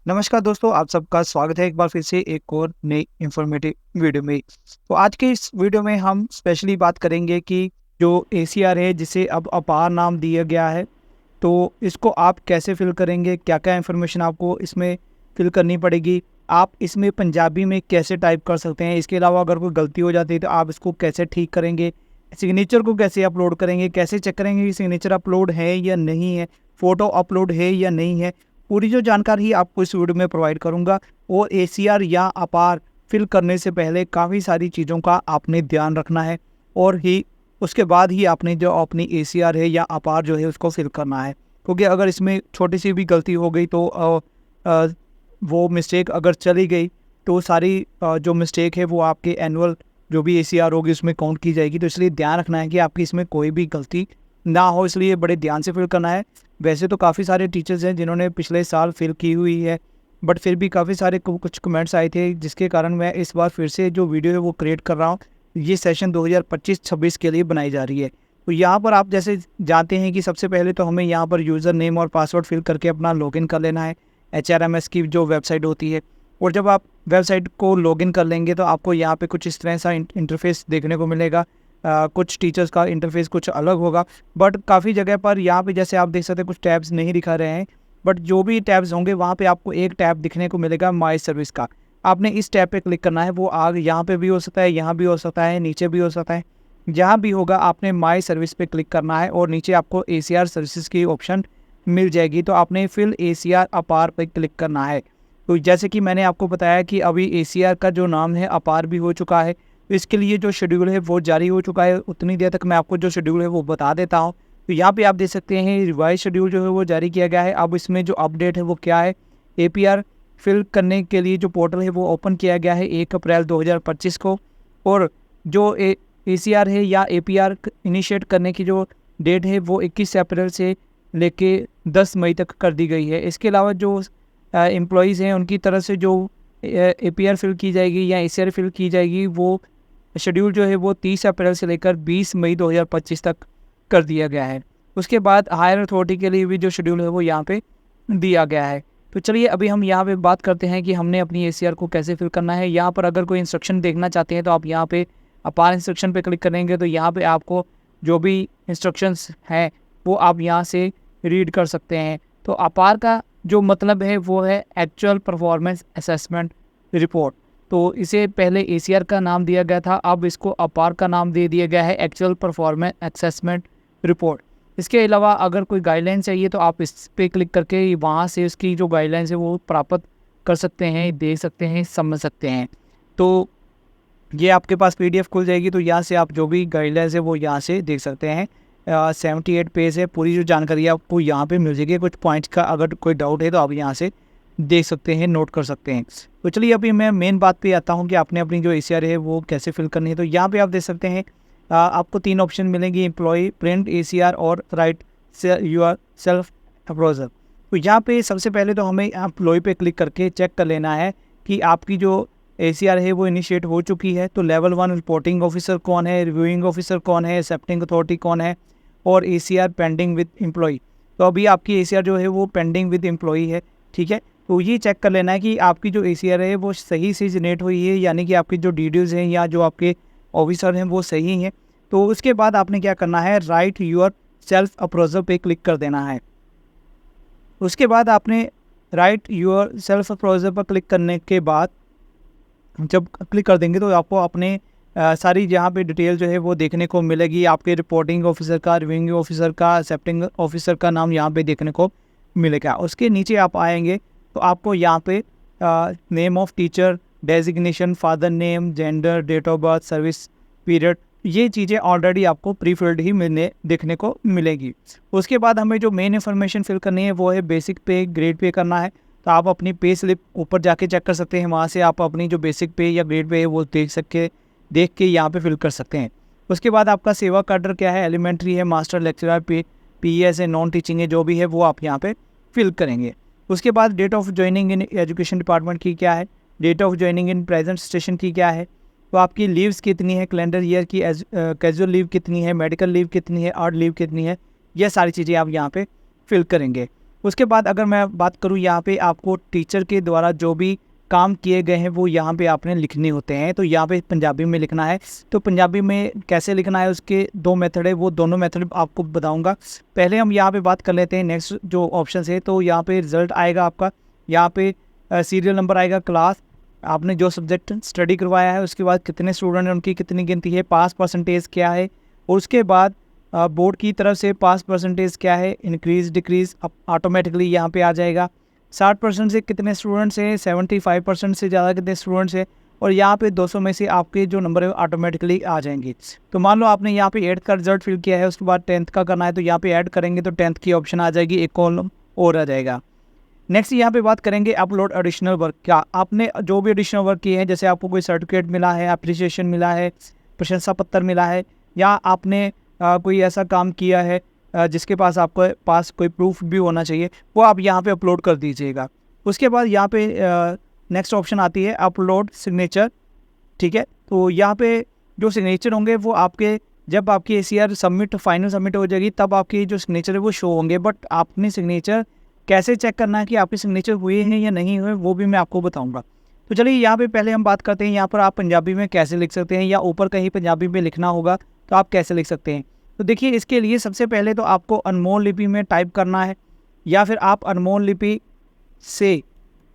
नमस्कार दोस्तों, आप सबका स्वागत है एक बार फिर से एक और नई इन्फॉर्मेटिव वीडियो में। तो आज के इस वीडियो में हम स्पेशली बात करेंगे कि जो एसीआर है जिसे अब अपार नाम दिया गया है, तो इसको आप कैसे फ़िल करेंगे, क्या-क्या इन्फॉर्मेशन आपको इसमें फ़िल करनी पड़ेगी, आप इसमें पंजाबी में कैसे टाइप कर सकते हैं, इसके अलावा अगर कोई गलती हो जाती है तो आप इसको कैसे ठीक करेंगे, सिग्नेचर को कैसे अपलोड करेंगे, कैसे चेक करेंगे कि सिग्नेचर अपलोड है या नहीं है, फ़ोटो अपलोड है या नहीं है। पूरी जो जानकारी आपको इस वीडियो में प्रोवाइड करूंगा। और एसीआर या अपार फिल करने से पहले काफ़ी सारी चीज़ों का आपने ध्यान रखना है और ही उसके बाद ही आपने जो अपनी एसीआर है या अपार जो है उसको फिल करना है, क्योंकि अगर इसमें छोटी सी भी गलती हो गई तो वो मिस्टेक अगर चली गई तो सारी जो मिस्टेक है वो आपके एनुअल जो भी एसीआर होगी उसमें काउंट की जाएगी। तो इसलिए ध्यान रखना है कि आपकी इसमें कोई भी गलती ना हो, इसलिए बड़े ध्यान से फिल करना है। वैसे तो काफ़ी सारे टीचर्स हैं जिन्होंने पिछले साल फिल की हुई है, बट फिर भी काफ़ी सारे कुछ कमेंट्स आए थे जिसके कारण मैं इस बार फिर से जो वीडियो है वो क्रिएट कर रहा हूँ। ये सेशन 2025-26 के लिए बनाई जा रही है। तो यहाँ पर आप जैसे जानते हैं कि सबसे पहले तो हमें यहाँ पर यूज़र नेम और पासवर्ड फिल करके अपना लॉगिन कर लेना है एचआरएमएस की जो वेबसाइट होती है। और जब आप वेबसाइट को लॉगिन कर लेंगे तो आपको यहाँ पे कुछ इस तरह सा इंटरफेस देखने को मिलेगा। कुछ टीचर्स का इंटरफेस कुछ अलग होगा, बट काफ़ी जगह पर यहाँ पे जैसे आप देख सकते हैं कुछ टैब्स नहीं दिखा रहे हैं, बट जो भी टैब्स होंगे वहाँ पे आपको एक टैब दिखने को मिलेगा माई सर्विस का। आपने इस टैब पे क्लिक करना है। वो आगे यहाँ पे भी हो सकता है, यहाँ भी हो सकता है, नीचे भी हो सकता है। जहाँ भी होगा आपने माई सर्विस पे क्लिक करना है और नीचे आपको एसीआर सर्विसेज की ऑप्शन मिल जाएगी। तो आपने फिल एसीआर अपार पे क्लिक करना है। तो जैसे कि मैंने आपको बताया कि अभी एसीआर का जो नाम है अपार भी हो चुका है, तो इसके लिए जो शेड्यूल है वो जारी हो चुका है। उतनी देर तक मैं आपको जो शेड्यूल है वो बता देता हूँ। तो यहाँ पे आप देख सकते हैं रिवाइज शेड्यूल जो है वो जारी किया गया है। अब इसमें जो अपडेट है वो क्या है, एपीआर फिल करने के लिए जो पोर्टल है वो ओपन किया गया है 1 अप्रैल 2025 को। और जो एसीआर है या एपीआर इनिशिएट करने की जो डेट है वो 21 अप्रैल से लेके 10 मई तक कर दी गई है। इसके अलावा जो एम्प्लॉयज़ हैं उनकी तरफ से जो एपीआर फिल की जाएगी या एसीआर फिल की जाएगी, वो शेड्यूल जो है वो 30 अप्रैल से लेकर 20 मई 2025 तक कर दिया गया है। उसके बाद हायर अथॉरिटी के लिए भी जो शेड्यूल है वो यहाँ पे दिया गया है। तो चलिए अभी हम यहाँ पे बात करते हैं कि हमने अपनी एसीआर को कैसे फिल करना है। यहाँ पर अगर कोई इंस्ट्रक्शन देखना चाहते हैं तो आप यहाँ पे अपार इंस्ट्रक्शन पे क्लिक करेंगे तो यहाँ पे आपको जो भी इंस्ट्रक्शंस हैं वो आप यहाँ से रीड कर सकते हैं। तो अपार का जो मतलब है वो है एक्चुअल परफॉर्मेंस असेसमेंट रिपोर्ट। तो इसे पहले एसीआर का नाम दिया गया था, अब इसको अपार का नाम दे दिया गया है एक्चुअल परफॉर्मेंस असेसमेंट रिपोर्ट। इसके अलावा अगर कोई गाइडलाइन चाहिए तो आप इस पे क्लिक करके वहाँ से उसकी जो गाइडलाइंस है वो प्राप्त कर सकते हैं, देख सकते हैं, समझ सकते हैं। तो ये आपके पास पीडीएफ खुल जाएगी, तो यहाँ से आप जो भी गाइडलाइंस है वो यहाँ से देख सकते हैं। 78 पेज है, पूरी जो जानकारी आपको यहाँ पे मिल जाएगी। कुछ पॉइंट्स का अगर कोई डाउट है तो आप यहाँ से देख सकते हैं, नोट कर सकते हैं। तो चलिए अभी मैं मेन बात पे आता हूँ कि आपने अपनी जो एसीआर है वो कैसे फिल करनी है। तो यहाँ पे आप देख सकते हैं आपको 3 ऑप्शन मिलेंगी, एम्प्लॉय, प्रिंट एसीआर और राइट यूर सेल्फ अप्रोजल। तो यहाँ पे सबसे पहले तो हमें एम्प्लॉय पे क्लिक करके चेक कर लेना है कि आपकी जो एसीआर है वो इनिशिएट हो चुकी है। तो लेवल 1 रिपोर्टिंग ऑफिसर कौन है, रिव्यूइंग ऑफिसर कौन है, एक्सेप्टिंग अथॉरिटी कौन है और एसीआर पेंडिंग विद एम्प्लॉय। तो अभी आपकी एसीआर जो है वो पेंडिंग विद एम्प्लॉय है, ठीक है। तो ये चेक कर लेना है कि आपकी जो एसीआर है वो सही से जनरेट हुई है, यानी कि आपकी जो डिटेल्स हैं या जो आपके ऑफिसर हैं वो सही हैं। तो उसके बाद आपने क्या करना है, राइट यूर सेल्फ अप्रोजल पे क्लिक कर देना है। उसके बाद आपने राइट यूर सेल्फ अप्रोजल पर क्लिक करने के बाद जब क्लिक कर देंगे तो आपको अपने सारी जहाँ पे डिटेल जो है वो देखने को मिलेगी। आपके रिपोर्टिंग ऑफिसर का, रिव्यूइंग ऑफिसर का, एक्सेप्टिंग ऑफिसर का नाम यहाँ पे देखने को मिलेगा। उसके नीचे आप आएंगे तो आपको यहाँ पे name of teacher, designation, father name, gender, date of birth, service period, ये चीज़ें ऑलरेडी आपको प्री फिल्ड ही देखने को मिलेगी। उसके बाद हमें जो मेन इन्फॉर्मेशन फिल करनी है वो है बेसिक पे, ग्रेड पे करना है। तो आप अपनी पे स्लिप ऊपर जाके चेक कर सकते हैं, वहाँ से आप अपनी जो बेसिक पे या ग्रेड पे है वो देख के यहाँ पे फिल कर सकते हैं। उसके बाद आपका सेवा कैडर क्या है, एलिमेंट्री है, मास्टर, लेक्चरर, पीएस है, नॉन टीचिंग है, जो भी है वो आप यहाँ पे फिल करेंगे। उसके बाद date of joining in education department की क्या है, date of joining in present station की क्या है, तो आपकी लीव्स कितनी है, कैलेंडर ईयर की कैजुअल लीव कितनी है, मेडिकल लीव कितनी है, अर्ड लीव कितनी है, ये सारी चीज़ें आप यहाँ पे फिल करेंगे। उसके बाद अगर मैं बात करूँ यहाँ पे आपको टीचर के द्वारा जो भी काम किए गए हैं वो यहाँ पे आपने लिखने होते हैं। तो यहाँ पे पंजाबी में लिखना है। तो पंजाबी में कैसे लिखना है उसके 2 मेथड है, वो दोनों मेथड आपको बताऊंगा। पहले हम यहाँ पे बात कर लेते हैं नेक्स्ट जो ऑप्शन है। तो यहाँ पे रिजल्ट आएगा आपका, यहाँ पे सीरियल नंबर आएगा, क्लास, आपने जो सब्जेक्ट स्टडी करवाया है, उसके बाद कितने स्टूडेंट हैं, उनकी कितनी गिनती है, पास परसेंटेज क्या है, और उसके बाद बोर्ड की तरफ से पास परसेंटेज क्या है, इंक्रीज डिक्रीज ऑटोमेटिकली यहाँ पे आ जाएगा। 60% से कितने स्टूडेंट्स हैं, 75% से ज़्यादा कितने स्टूडेंट्स हैं, और यहाँ पे 200 में से आपके जो नंबर है ऑटोमेटिकली आ जाएंगे। तो मान लो आपने यहाँ पे 8th का रिजल्ट फिल किया है, उसके बाद 10th का करना है, तो यहाँ पे ऐड करेंगे तो 10th की ऑप्शन आ जाएगी, एक कॉलम और आ जाएगा। नेक्स्ट यहाँ पे बात करेंगे अपलोड एडिशनल वर्क। क्या आपने जो भी एडिशनल वर्क किए हैं, जैसे आपको कोई सर्टिफिकेट मिला है, अप्रिसिएशन मिला है, प्रशंसा पत्र मिला है, या आपने कोई ऐसा काम किया है जिसके पास आपके पास कोई प्रूफ भी होना चाहिए, वो आप यहाँ पे अपलोड कर दीजिएगा। उसके बाद यहाँ पे नेक्स्ट ऑप्शन आती है अपलोड सिग्नेचर। ठीक है, तो यहाँ पे जो सिग्नेचर होंगे वो आपके, जब आपकी ACR सबमिट फाइनल सबमिट हो जाएगी तब आपकी जो सिग्नेचर है वो शो होंगे। बट आपने सिग्नेचर कैसे चेक करना है कि आपके सिग्नेचर हुए हैं या नहीं हुए, वो भी मैं आपको बताऊंगा। तो चलिए यहाँ पे पहले हम बात करते हैं यहाँ पर आप पंजाबी में कैसे लिख सकते हैं, या ऊपर कहीं पंजाबी में लिखना होगा तो आप कैसे लिख सकते हैं। तो देखिए, इसके लिए सबसे पहले तो आपको अनमोल लिपि में टाइप करना है, या फिर आप अनमोल लिपि से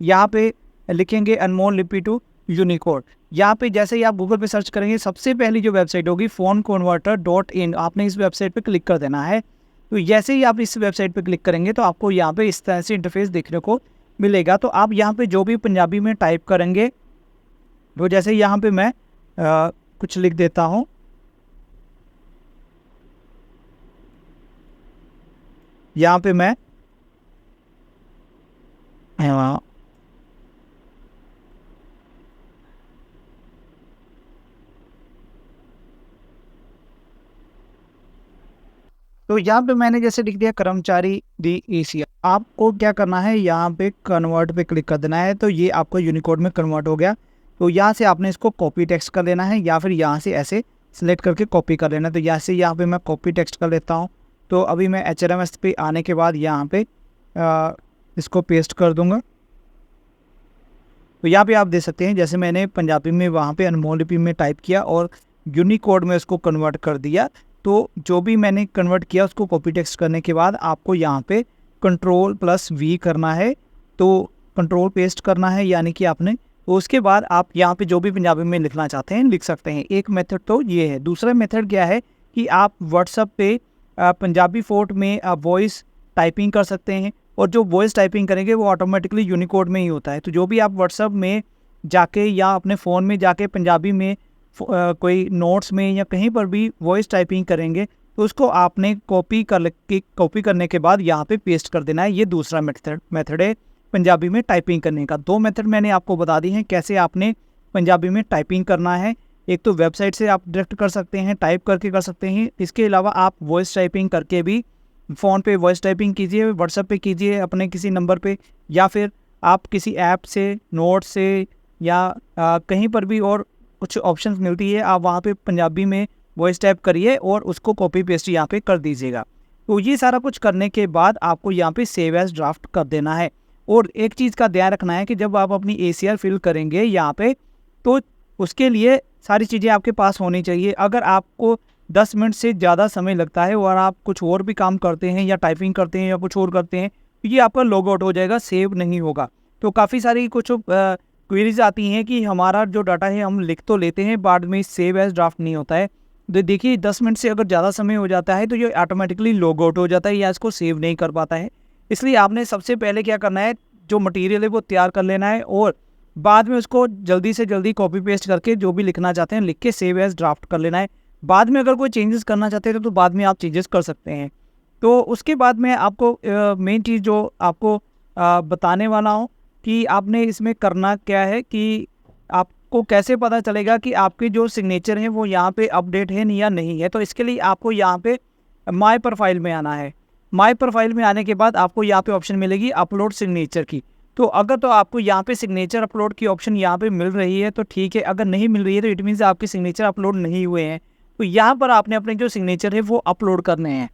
यहाँ पे लिखेंगे अनमोल लिपि टू यूनिकोड। यहाँ पे जैसे ही आप गूगल पे सर्च करेंगे, सबसे पहली जो वेबसाइट होगी fontconverter.in, आपने इस वेबसाइट पे क्लिक कर देना है। तो जैसे ही आप इस वेबसाइट पे क्लिक करेंगे तो आपको यहाँ पे इस तरह से इंटरफेस देखने को मिलेगा। तो आप यहाँ पे जो भी पंजाबी में टाइप करेंगे, तो जैसे यहाँ पे मैं कुछ लिख देता हूँ, यहाँ पे मैं तो यहाँ पे मैंने जैसे लिख दिया कर्मचारी दी ACR। आपको क्या करना है, यहाँ पे कन्वर्ट पे क्लिक कर देना है। तो ये आपको यूनिकोड में कन्वर्ट हो गया। तो यहाँ से आपने इसको कॉपी टेक्स्ट कर लेना है, या फिर यहाँ से ऐसे सिलेक्ट करके कॉपी कर लेना है। तो यहाँ से यहाँ पे मैं कॉपी टेक्स्ट कर लेता हूँ। तो अभी मैं HRMS पे आने के बाद यहाँ पे इसको पेस्ट कर दूँगा। तो यहाँ पे आप देख सकते हैं, जैसे मैंने पंजाबी में वहाँ पे अनमोल लिपि में टाइप किया और यूनिकोड में उसको कन्वर्ट कर दिया। तो जो भी मैंने कन्वर्ट किया उसको कॉपी टेक्स्ट करने के बाद आपको यहाँ पे Ctrl+V करना है, तो कंट्रोल पेस्ट करना है, यानी कि आपने। तो उसके बाद आप यहाँ पे जो भी पंजाबी में लिखना चाहते हैं लिख सकते हैं। एक मेथड तो ये है। दूसरा मेथड क्या है कि आप व्हाट्सएप पे पंजाबी फोर्ट में वॉइस टाइपिंग कर सकते हैं, और जो वॉइस टाइपिंग करेंगे वो ऑटोमेटिकली यूनिकोड में ही होता है। तो जो भी आप व्हाट्सएप में जाके या अपने फ़ोन में जाके पंजाबी में कोई नोट्स में या कहीं पर भी वॉइस टाइपिंग करेंगे, तो उसको आपने कॉपी करने के बाद यहाँ पे पेस्ट कर देना है। ये दूसरा मेथड है पंजाबी में टाइपिंग करने का। 2 मेथड मैंने आपको बता दी हैं कैसे आपने पंजाबी में टाइपिंग करना है। एक तो वेबसाइट से आप डायरेक्ट कर सकते हैं, टाइप करके कर सकते हैं। इसके अलावा आप वॉइस टाइपिंग करके भी फ़ोन पे वॉइस टाइपिंग कीजिए, व्हाट्सएप पे कीजिए अपने किसी नंबर पे, या फिर आप किसी ऐप से, नोट से, या कहीं पर भी और कुछ ऑप्शंस मिलती है, आप वहाँ पे पंजाबी में वॉइस टाइप करिए और उसको कॉपी पेस्ट यहाँ पे कर दीजिएगा। तो ये सारा कुछ करने के बाद आपको यहाँ पे सेव एज ड्राफ्ट कर देना है। और एक चीज़ का ध्यान रखना है कि जब आप अपनी ACR फिल करेंगे यहाँ पे, तो उसके लिए सारी चीज़ें आपके पास होनी चाहिए। अगर आपको 10 मिनट से ज़्यादा समय लगता है और आप कुछ और भी काम करते हैं, या टाइपिंग करते हैं, या कुछ और करते हैं, तो ये आपका लॉग आउट हो जाएगा, सेव नहीं होगा। तो काफ़ी सारी कुछ क्वेरीज आती हैं कि हमारा जो डाटा है हम लिख तो लेते हैं, बाद में सेव एज ड्राफ्ट नहीं होता है। तो देखिए, 10 मिनट से अगर ज़्यादा समय हो जाता है तो ये ऑटोमेटिकली लॉग आउट हो जाता है, या इसको सेव नहीं कर पाता है। इसलिए आपने सबसे पहले क्या करना है, जो मटेरियल है वो तैयार कर लेना है, और बाद में उसको जल्दी से जल्दी कॉपी पेस्ट करके जो भी लिखना चाहते हैं लिख के सेव एज ड्राफ्ट कर लेना है। बाद में अगर कोई चेंजेस करना चाहते हैं तो बाद में आप चेंजेस कर सकते हैं। तो उसके बाद मैं आपको मेन चीज़ जो आपको बताने वाला हूँ कि आपने इसमें करना क्या है, कि आपको कैसे पता चलेगा कि आपके जो सिग्नेचर हैं वो यहाँ पे अपडेट है या नहीं है। तो इसके लिए आपको यहाँ पे माय प्रोफाइल में आना है। माय प्रोफाइल में आने के बाद आपको यहाँ पे ऑप्शन मिलेगी अपलोड सिग्नेचर की। तो अगर तो आपको यहाँ पे सिग्नेचर अपलोड की ऑप्शन यहाँ पे मिल रही है तो ठीक है, अगर नहीं मिल रही है तो इट मीन्स आपके सिग्नेचर अपलोड नहीं हुए हैं। तो यहाँ पर आपने अपने जो सिग्नेचर है वो अपलोड करने हैं।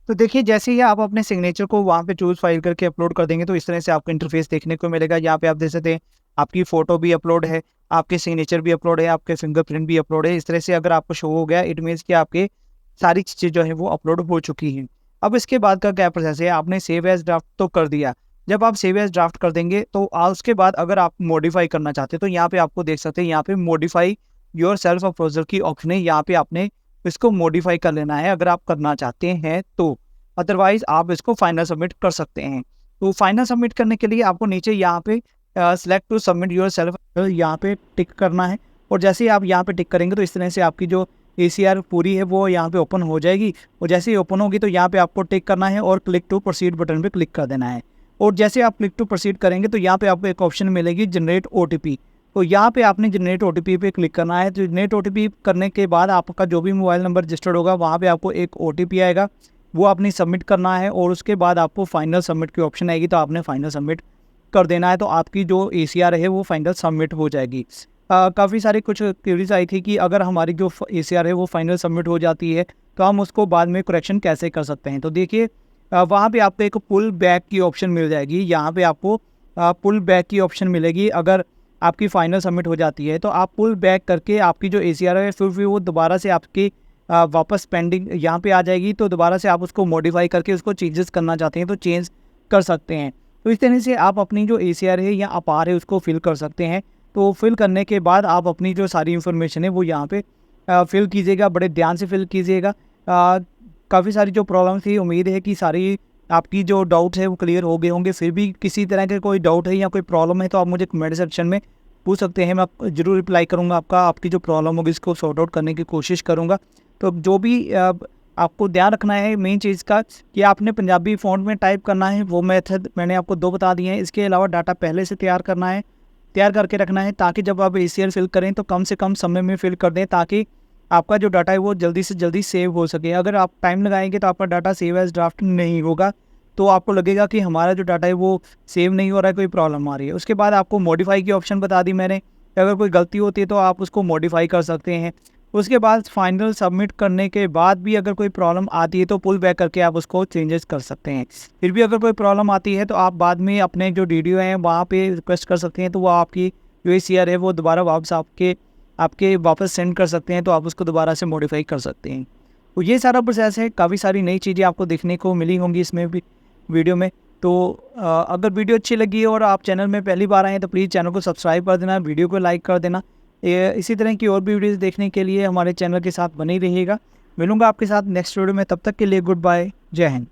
तो देखिए जैसे ही आप अपने सिग्नेचर को वहाँ पे चूज़ फाइल करके अपलोड कर देंगे तो इस तरह से आपको इंटरफेस देखने को मिलेगा। यहाँ पे आप देख सकते हैं आपकी फ़ोटो भी अपलोड है, आपके सिग्नेचर भी अपलोड है, आपके फिंगरप्रिंट भी अपलोड है। इस तरह से अगर आपको शो हो गया इट मीन्स कि आपके सारी चीज़ें जो हैं वो अपलोड हो चुकी हैं। अब इसके बाद का क्या प्रोसेस है, आपने सेव एज़ ड्राफ्ट तो कर दिया। जब आप सेव एज़ ड्राफ्ट कर देंगे तो उसके बाद अगर आप मॉडिफ़ाई करना चाहते हैं तो यहाँ पे आपको देख सकते हैं यहाँ पे मॉडिफ़ाई योर सेल्फ अप्रोजल की ऑप्शन है। यहाँ पे आपने इसको मॉडिफ़ाई कर लेना है अगर आप करना चाहते हैं तो। अदरवाइज़ आप इसको फाइनल सबमिट कर सकते हैं। तो फाइनल सबमिट करने के लिए आपको नीचे यहाँ पे सेलेक्ट टू सबमिट योरसेल्फ यहाँ पे टिक करना है और जैसे ही आप यहाँ पे टिक करेंगे तो इस तरह से आपकी जो एसीआर पूरी है वो यहाँ पे ओपन हो जाएगी और जैसे ही ओपन होगी तो यहाँ पे आपको टिक करना है और क्लिक टू प्रोसीड बटन पे क्लिक कर देना है। और जैसे आप क्लिक टू प्रोसीड करेंगे तो यहाँ पे आपको एक ऑप्शन मिलेगी जनरेट ओटीपी। तो यहाँ पे आपने जनरेट ओटीपी पे क्लिक करना है। तो जनरेट ओटीपी करने के बाद आपका जो भी मोबाइल नंबर रजिस्टर्ड होगा वहाँ पे आपको एक ओटीपी आएगा, वो आपने सबमिट करना है और उसके बाद आपको फाइनल सबमिट की ऑप्शन आएगी तो आपने फाइनल सबमिट कर देना है। तो आपकी जो एसीआर है वो फाइनल सबमिट हो जाएगी। काफ़ी सारी कुछ क्वेरीज आई थी कि अगर हमारी जो एसीआर है वो फाइनल सबमिट हो जाती है तो हम उसको बाद में करेक्शन कैसे कर सकते हैं। तो देखिए वहाँ पे आपको एक पुल बैक की ऑप्शन मिल जाएगी। यहाँ पे आपको पुल बैक की ऑप्शन मिलेगी। अगर आपकी फाइनल सबमिट हो जाती है तो आप पुल बैक करके आपकी जो एसीआर है फिर वो दोबारा से आपकी वापस पेंडिंग यहाँ पे आ जाएगी। तो दोबारा से आप उसको मॉडिफाई करके उसको चेंजेस करना चाहते हैं तो चेंज कर सकते हैं। तो इस तरह से आप अपनी जो एसीआर है या अपार है उसको फिल कर सकते हैं। तो फिल करने के बाद आप अपनी जो सारी इन्फॉर्मेशन है वो यहाँ पे फिल कीजिएगा, बड़े ध्यान से फिल कीजिएगा। काफ़ी सारी जो प्रॉब्लम थी उम्मीद है कि सारी आपकी जो डाउट्स है वो क्लियर हो गए होंगे। फिर भी किसी तरह के कोई डाउट है या कोई प्रॉब्लम है तो आप मुझे कमेंट सेक्शन में पूछ सकते हैं। मैं ज़रूर रिप्लाई करूँगा आपकी जो प्रॉब्लम होगी इसको सॉर्ट आउट करने की कोशिश करूँगा। तो जो भी आपको ध्यान रखना है मेन चीज़ का कि आपने पंजाबी फ़ॉन्ट में टाइप करना है, वो मेथड मैंने आपको 2 बता दिए हैं। इसके अलावा डाटा पहले से तैयार करके रखना है ताकि जब आप एसीआर फिल करें तो कम से कम समय में फिल कर दें ताकि आपका जो डाटा है वो जल्दी से जल्दी सेव हो सके। अगर आप टाइम लगाएंगे तो आपका डाटा सेव एज़ ड्राफ्ट नहीं होगा, तो आपको लगेगा कि हमारा जो डाटा है वो सेव नहीं हो रहा है, कोई प्रॉब्लम आ रही है। उसके बाद आपको मॉडिफ़ाई की ऑप्शन बता दी मैंने, अगर कोई गलती होती है तो आप उसको मॉडिफ़ाई कर सकते हैं। उसके बाद फाइनल सबमिट करने के बाद भी अगर कोई प्रॉब्लम आती है तो पुल बैक करके आप उसको चेंजेस कर सकते हैं। फिर भी अगर कोई प्रॉब्लम आती है तो आप बाद में अपने जो डीडीओ हैं वहाँ पे रिक्वेस्ट कर सकते हैं, तो वो आपकी जो एसीआर है वो दोबारा वापस आपके वापस सेंड कर सकते हैं, तो आप उसको दोबारा से मॉडिफाई कर सकते हैं। तो ये सारा प्रोसेस है। काफ़ी सारी नई चीज़ें आपको देखने को मिली होंगी इसमें भी वीडियो में। तो अगर वीडियो अच्छी लगी और आप चैनल में पहली बार आए हैं तो प्लीज़ चैनल को सब्सक्राइब कर देना, वीडियो को लाइक कर देना। इसी तरह की और भी वीडियोज़ देखने के लिए हमारे चैनल के साथ बने रहिएगा। मिलूँगा आपके साथ नेक्स्ट वीडियो में, तब तक के लिए गुड बाय, जय हिंद।